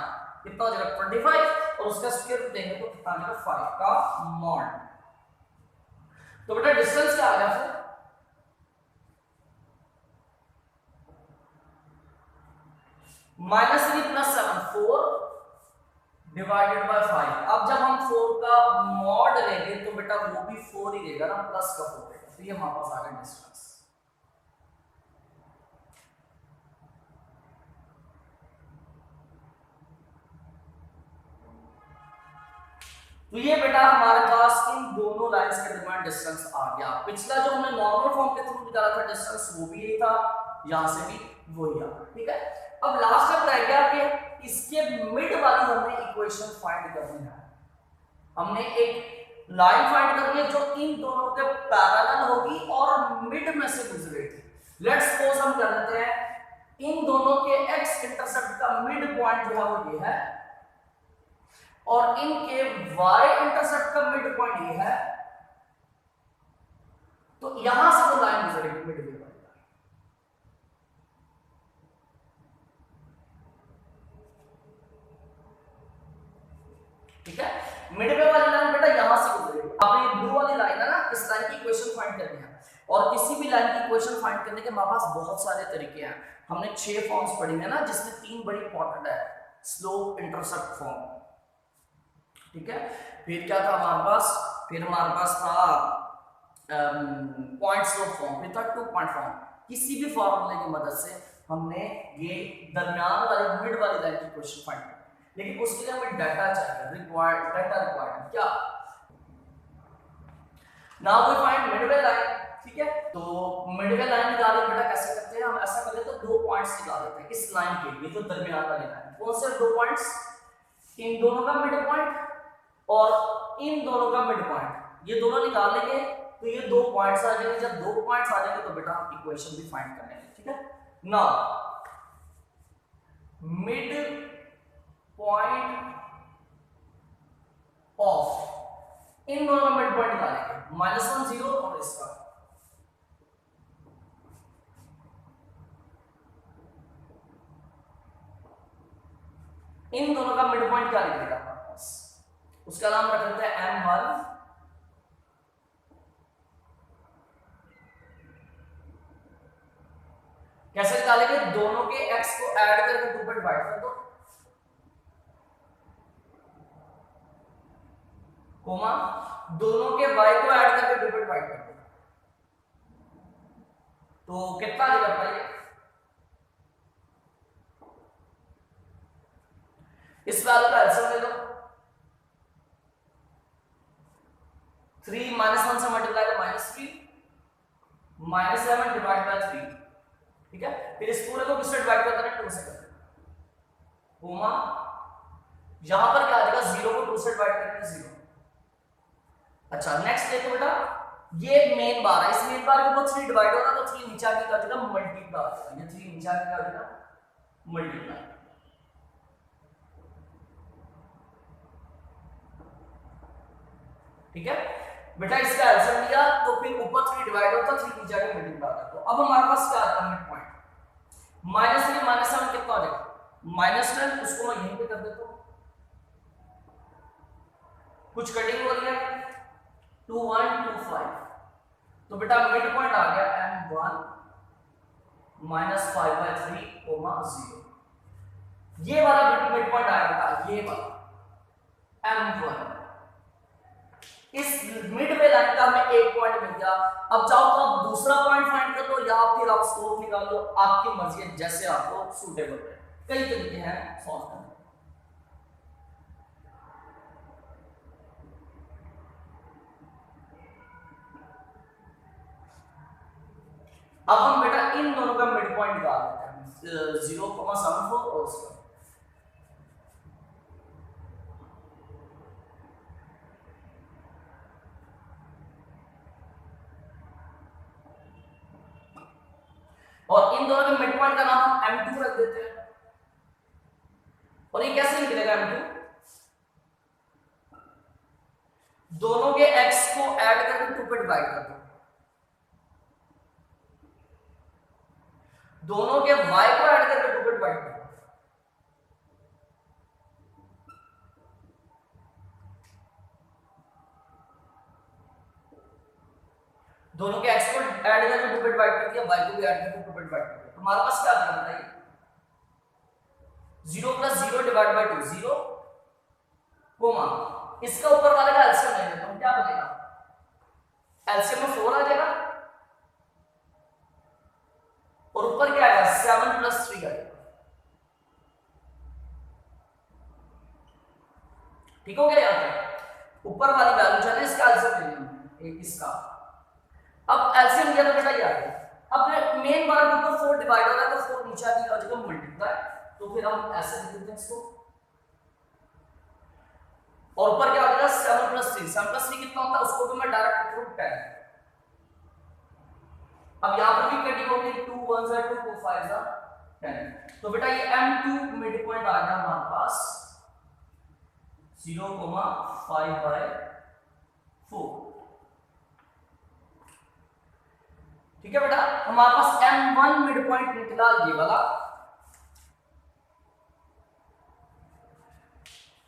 कितना हो जाएगा? 25 और उसका स्क्वायर रूट लेंगे तो कितना आ जाएगा? 5 का मॉड। तो बेटा डिस्टेंस क्या आ गया फिर? -3 + 7 4 डिवाइडेड बाय 5। अब जब हम 4 का मॉड लेंगे तो बेटा वो भी 4 ही देगा ना, प्लस का 4 देगा। तो ये हमारे पास आ गया डिस्टेंस। तो ये बेटा हमारे पास इन दोनों लाइंस के दरमियान डिस्टेंस आ गया। पिछला जो हमने नॉर्मल फॉर्म के थ्रू निकाला था डिस्टेंस वो भी यही था, यहां से भी वही आ गया, ठीक है। अब लास्ट स्टेप रह गया कि इसके मिड वाली हमने इक्वेशन फाइंड करनी है। हमने एक लाइन फाइंड करनी है जो इन दोनों के पैरेलल होगी और मिड में से गुजरेगी। लेट्स सपोज हम कर लेते हैं इन दोनों के एक्स इंटरसेप्ट का मिड पॉइंट जो है वो ये है और इनके y इंटरसेप्ट का मिड पॉइंट ये है। तो यहां से वो लाइन गुजरेगी मिड वे वाली। ठीक है, मिड वे वाली लाइन बेटा यहां से गुजरेगी। आपने ये ब्लू वाली लाइन है ना, इस लाइन की इक्वेशन फाइंड करनी है और किसी भी लाइन की इक्वेशन फाइंड करने के हमारे पास बहुत सारे तरीके हैं। हमने 6 फॉर्म्स पढ़ी है ना, जिसमें 3 बड़ी इंपॉर्टेंट है। स्लोप इंटरसेप्ट फॉर्म, ठीक है। फिर क्या था हमारे पास? फिर हमारे पास था पॉइंट स्लोप फॉर्म, फिर था 2 पॉइंट फॉर्म। किसी भी फॉर्मूले की मदद से हमने ये दरमियान वाली मिड वाली लाइन की इक्वेशन फाइंड करनी, लेकिन उसके लिए हमें डाटा चाहिए, रिक्वायर्ड डाटा रिक्वायर्ड क्या। Now we find mid way line, ठीक है। तो मिड वे लाइन निकालने बेटा कैसे करते हैं? हम ऐसा कर लेते हैं, 2 पॉइंट्स निकाल लेते हैं इस लाइन के, ये जो दरमियान वाली लाइन। कौन से 2 पॉइंट्स? इन दोनों का मिड पॉइंट और इन दोनों का मिड पॉइंट, ये दोनों निकाल लेंगे तो ये 2 पॉइंट्स आ जाएंगे। जब 2 पॉइंट्स आ जाएंगे तो बेटा हम इक्वेशन भी फाइंड कर लेंगे, ठीक है। नाउ मिड पॉइंट ऑफ, इन दोनों का मिड पॉइंट निकालेंगे, -1 0 और इसका, इन दोनों का मिड पॉइंट क्या लिखेगा हमारे पास, उसका नाम रख देते हैं M1। कैसे निकालेंगे, दोनों के x को ऐड करके 2 पर डिवाइड कर दो, कोमा दोनों के y को ऐड करके 2 पर डिवाइड कर दो, तो कितना आ जाएगा भाई, इस वैल्यू का एलसीएम ले लो, 3 -1 से मल्टीप्लाई कर -3 -7 डिवाइड बाय 3, ठीक है। फिर इस पूरे को किससे डिवाइड करते हैं, 2 से करते हैं, कोमा यहां पर क्या आ जाएगा, 0 को 2 से डिवाइड करेंगे 0। अच्छा नेक्स्ट देखो बेटा, ये मेन बार है, इस मेन बार के ऊपर 3 डिवाइड होगा तो 3 नीचे आके क्या हो जाएगा, मल्टीप्लाई हो जाएगा, ये 3 नीचे आके क्या हो जाएगा, मल्टीप्लाई, ठीक है बेटा। इसका एलसीएम लिया तो फिर ऊपर 3 डिवाइड होता, 3 नीचे आके मल्टीप्लाई होता, तो अब हमारे पास क्या आता है मिड पॉइंट, -3 -7 कितना हो जाएगा, -10, उसको मैं यहीं पे कर देता हूं, कुछ कटिंग हो रही है, 2 1 2 5, तो बेटा मिड पॉइंट आ गया M1 -5/3, 0, ये वाला मिड पॉइंट आया बेटा, ये वाला M1। इस मिडवे लाइन का हमें एक पॉइंट मिल गया। अब चाहो तो आप दूसरा पॉइंट फाइंड कर लो या फिर आप स्लोप निकाल लो, आपकी मर्जी है, जैसे आपको सूटेबल है, कई तरीके हैं सॉल्व करने। अब हम बेटा इन दोनों का मिड पॉइंट निकाल लेते हैं, 0,74 और उसका, और इन दोनों के मिड पॉइंट का नाम हम M2 रख देते हैं। और ये कैसे निकलेगा M2, दोनों के x को ऐड करके 2 पे डिवाइड कर दो, दोनों के y को ऐड करके 2 पे डिवाइड कर दो, दोनों के x को ऐड करके 2 पे डिवाइड कर दिया, y को भी ऐड करके 2 पे डिवाइड कर दिया, तो हमारे पास क्या आ जाएगा बताइए, 0 + 0 डिवाइड बाय 2 0, कोमा इसका ऊपर वाले का एलसीएम ले लेते हैं, क्या बनेगा, एलसीएम में 4 आ जाएगा और ऊपर क्या आएगा, 7 + 3 आएगा, ठीक हो गया यहाँ पे, ऊपर वाली वैल्यू चले, इसका एलसीएम ले लेंगे, इसका अब एलसीएम लिया तो बेटा ये आ गया। अब मेन बार के ऊपर 4 डिवाइड हो रहा है तो 4 नीचे आ गया जगह मल्टीप्लाई, तो फिर हम ऐसे लिख देते हैं इसको, और ऊपर क्या हो जाएगा 7 + 3, 7 + 3 कितना होता है, उसको भी मैं डायरेक्ट लिख रहा हूं 10। अब यहां पर भी कटिंग होगी, 2 1 * 2 2 5 = 10, तो बेटा ये M2 मिड पॉइंट आ गया हमारे पास 0,5/4, ठीक है बेटा। हमारे पास M1 मिड पॉइंट निकला ये वाला,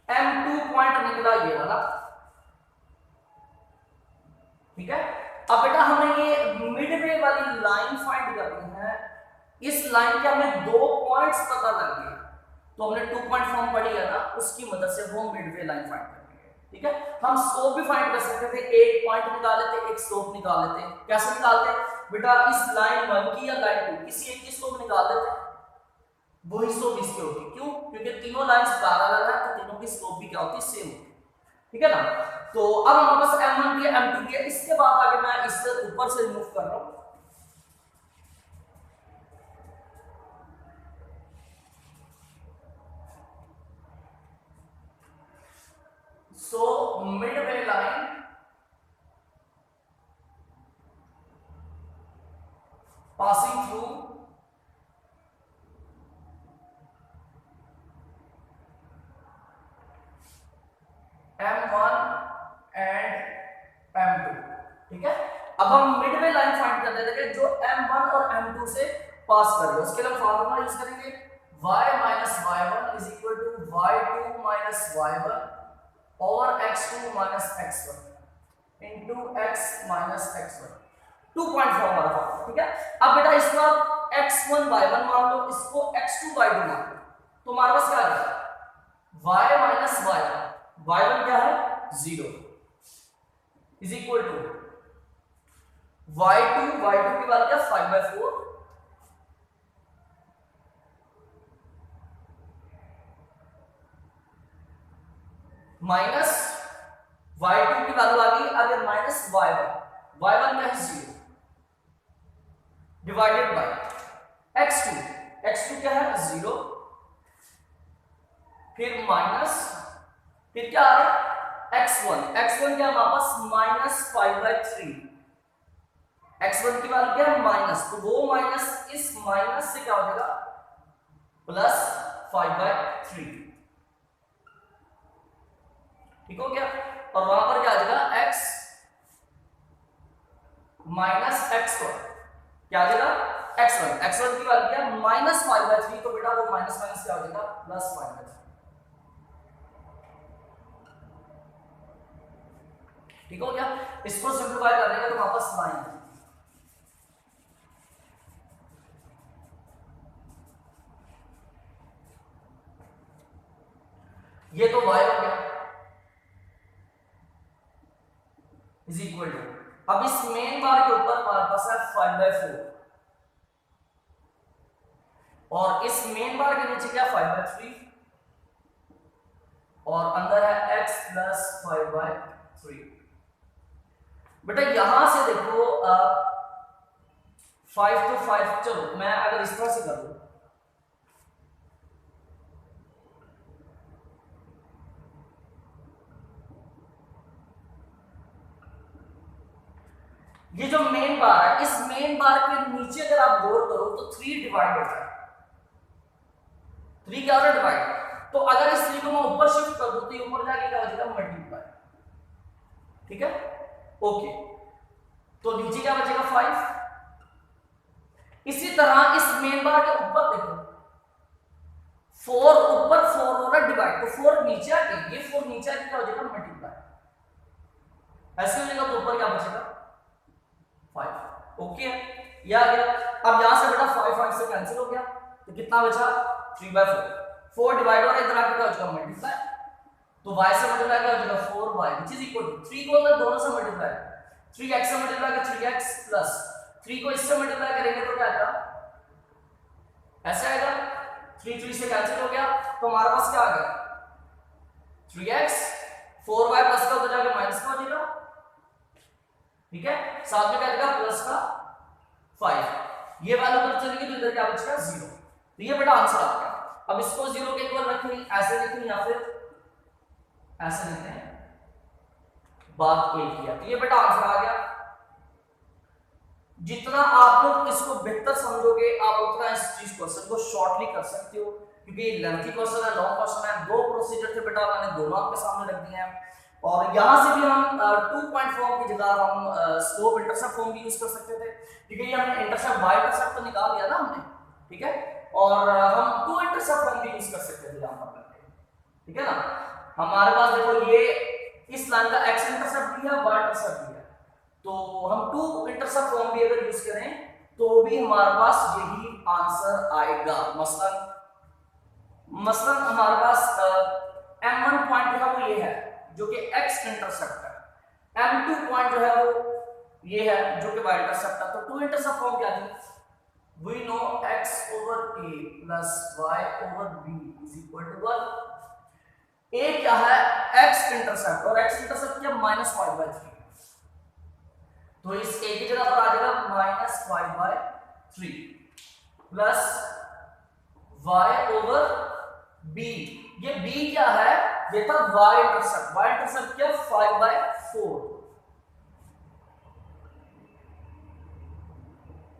M2 पॉइंट निकला ये वाला, ठीक है। अब बेटा हमें ये मिडवे वाली लाइन फाइंड करनी है, इस लाइन के हमें 2 पॉइंट्स पता लग गए, तो हमने 2 पॉइंट फॉर्म पढ़ी है ना, उसकी मदद से वो मिडवे लाइन फाइंड करनी है, ठीक है। हम स्लोप भी फाइंड कर सकते थे, एक पॉइंट निकाल लेते, एक स्लोप निकाल लेते, कैसे निकालते बेटा, इस लाइन 1 की या लाइन 2 किसी एक की स्लोप निकाल लेते, वही स्लोप इसकी होगी, क्यों, क्योंकि तीनों लाइंस पैरेलल है तो तीनों की स्लोप भी क्या होती है, सेम होती है, ठीक है ना। तो अब हमारे पास M1 दिया, M2 दिया, इसके बाद आगे मैं इससे ऊपर से रिमूव कर रहा हूं, so midway line passing through M1 and M2, ठीक है। अब हम मिडवे लाइन फाइंड कर लेते हैं जो M1 और M2 से पास कर रही है। उसके लिए हम फार्मूला यूज करेंगे y minus y1 is equal to y2 minus y1 over x2 minus x1 into x minus x1, 2.4 हमारा फॉर्मूला, ठीक है। अब बेटा इसको आप x1 y1 मान लो, इसको x2 y2 मान लो, तो हमारे पास क्या आ जाएगा y minus y1, y1 क्या है 0 is equal to y2 की वैल्यू क्या 5/4 माइनस y2 की वैल्यू आ गई अगर माइनस y1 क्या है 0 डिवाइडेड बाय x2 क्या है 0, फिर माइनस, फिर क्या आ रहा है x1 क्या हमारे पास -5/3, x1 की वैल्यू क्या है माइनस, तो वो माइनस इस माइनस से क्या हो जाएगा प्लस 5/3, ठीक हो गया। और वहां पर क्या आ जाएगा x माइनस x1 क्या आ जाएगा x1 की वैल्यू क्या है -5/3, तो बेटा वो माइनस माइनस क्या हो जाएगा प्लस 5/3, ठीक हो गया। इसको सिंप्लीफाई करेंगे तो वापस 9, ये तो y हो गया इज इक्वल टू, अब इस मेन बार के ऊपर हमारे पास है 5/4 और इस मेन बार के नीचे क्या 5/3 और अंदर है x प्लस 5/3। बेटा यहां से देखो 5 to 5, चलो मैं अगर इस तरह से कर दूं, ये जो मेन बार है इस मेन बार के नीचे अगर आप गौर करो तो 3 डिवाइड होता है, 3 क्या होता है डिवाइड, तो अगर इस 3 को मैं ऊपर शिफ्ट कर दूं तो ये ऊपर जाके क्या हो जाएगा मल्टीप्लाई, ठीक है ओके, तो नीचे क्या बचेगा 5। इसी तरह इस मेन बार के ऊपर देखो 4 ऊपर 4 हो रहा है डिवाइड, तो 4 नीचे आके ये 4 नीचे आके क्या हो जाएगा मल्टीप्लाई, ऐसे हो जाएगा, तो ऊपर क्या बचेगा 5, ओके ये आ गया। अब यहां से बेटा 5 से कैंसिल हो गया, तो कितना बचा 3/4, 4 डिवाइड हो रहा है इधर आके क्या हो जाएगा मल्टीप्लाई, तो y से मल्टीप्लाई क्या हो जाएगा 4y which is equal to 3 को अंदर दोनों से मल्टीप्लाई, 3x से मल्टीप्लाई कर 3x प्लस 3 को इससे मल्टीप्लाई करेंगे तो क्या आएगा ऐसे आएगा, 3 से कैंसिल हो गया, तो हमारे पास क्या आ गया 3x 4y प्लस का उधर जाके माइनस का हो जाएगा, ठीक है, साथ में क्या आएगा प्लस का 5, ये वैल्यू उधर चलेगी तो इधर क्या बचेगा 0, तो ये बेटा आंसर आ गया। अब इसको 0 के इक्वल रखें, ऐसे लिखें या फिर ऐसे लिखते हैं, बात एक किया, तो ये बेटा आंसर आ गया। जितना आप लोग इसको बेहतर समझोगे आप उतना इस चीज क्वेश्चन को शॉर्टली कर सकते हो, क्योंकि लेंथी क्वेश्चन है, लॉन्ग क्वेश्चन है, 2 प्रोसीजर थे बेटा, मैंने दोनों आपके सामने रख दिए हैं। और यहां से भी हम 2 फॉर्म की जगह हम स्लोप इंटरसेप्ट फॉर्म भी यूज कर सकते थे, क्योंकि ये हमने इंटरसेप्ट बाय इंटरसेप्ट तो निकाल दिया ना हमने, ठीक है, और हम 2 इंटरसेप्ट फॉर्म भी यूज कर सकते थे यहां पर, ठीक है ना। हमारे पास देखो ये इस लाइन का x इंटरसेप्ट भी है, y इंटरसेप्ट भी है, तो हम 2 इंटरसेप्ट फॉर्म भी अगर यूज करें तो भी हमारे पास यही आंसर आएगा। मसलन हमारे पास m1 पॉइंट जो है वो ये है जो कि x इंटरसेप्ट है, m2 पॉइंट जो है वो ये है जो कि y इंटरसेप्ट है, तो 2 इंटरसेप्ट फॉर्म क्या थी, we know x over a plus y over b is equal to 1, a क्या है x इंटरसेप्ट और x इंटरसेप्ट क्या -5/3, तो इस a की जगह पर आ जाएगा -5/3 प्लस y ओवर b, ये b क्या है ये था y इंटरसेप्ट। y इंटरसेप्ट क्या 5/4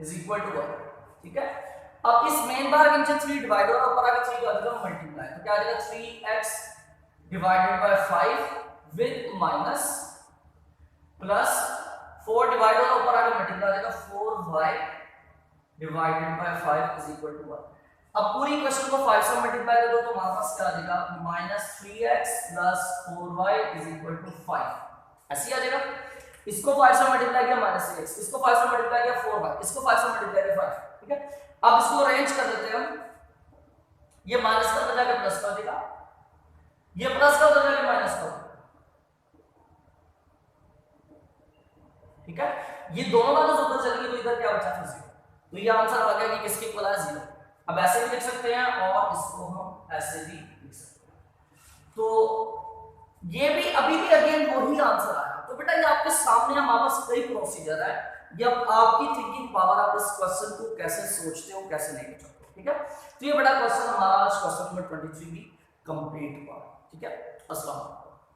इज इक्वल टू 1। ठीक है, अब इस मेन बार के नीचे 3 डिवाइड और ऊपर आके 3 कर देगा मल्टीप्लाई, तो क्या आ जाएगा 3x divided by 5 with minus plus 4 divide और ऊपर आके मल्टीप्लाई आ जाएगा 4y divided by 5 is equal to 1। अब पूरी इक्वेशन को 5 से मल्टीप्लाई कर दो तो हमारे पास क्या आ जाएगा -3x + 4y is equal to 5। ऐसे ही आ जाएगा। इसको 5 से मल्टीप्लाई किया -3x, इसको 5 से मल्टीप्लाई किया 4y, इसको 5 से मल्टीप्लाई किया 5। ठीक है, अब इसको अरेंज कर देते हैं हम। ये माइनस का उधर जाके प्लस कर देगा, ये प्लस का उधर जाके माइनस कर देगा। ठीक है, ये दोनों वैल्यूज उधर चली गई तो इधर क्या बचा था 0। तो ये आंसर आ गया कि किसके इक्वल है 0। अब ऐसे भी लिख सकते हैं और इसको हम ऐसे भी लिख सकते हैं। तो ये भी अभी भी अगेन वही आंसर आया। तो बेटा ये आपके सामने हमारे पास कई प्रोसीजर है, ये आपकी थिंकिंग पावर, आप इस क्वेश्चन को कैसे सोचते हो कैसे नहीं सोचते हो। ठीक है, तो ये बड़ा क्वेश्चन हमारा क्वेश्चन नंबर 23 भी कंप्लीट हुआ। ठीक है, अस्सलाम वालेकुम।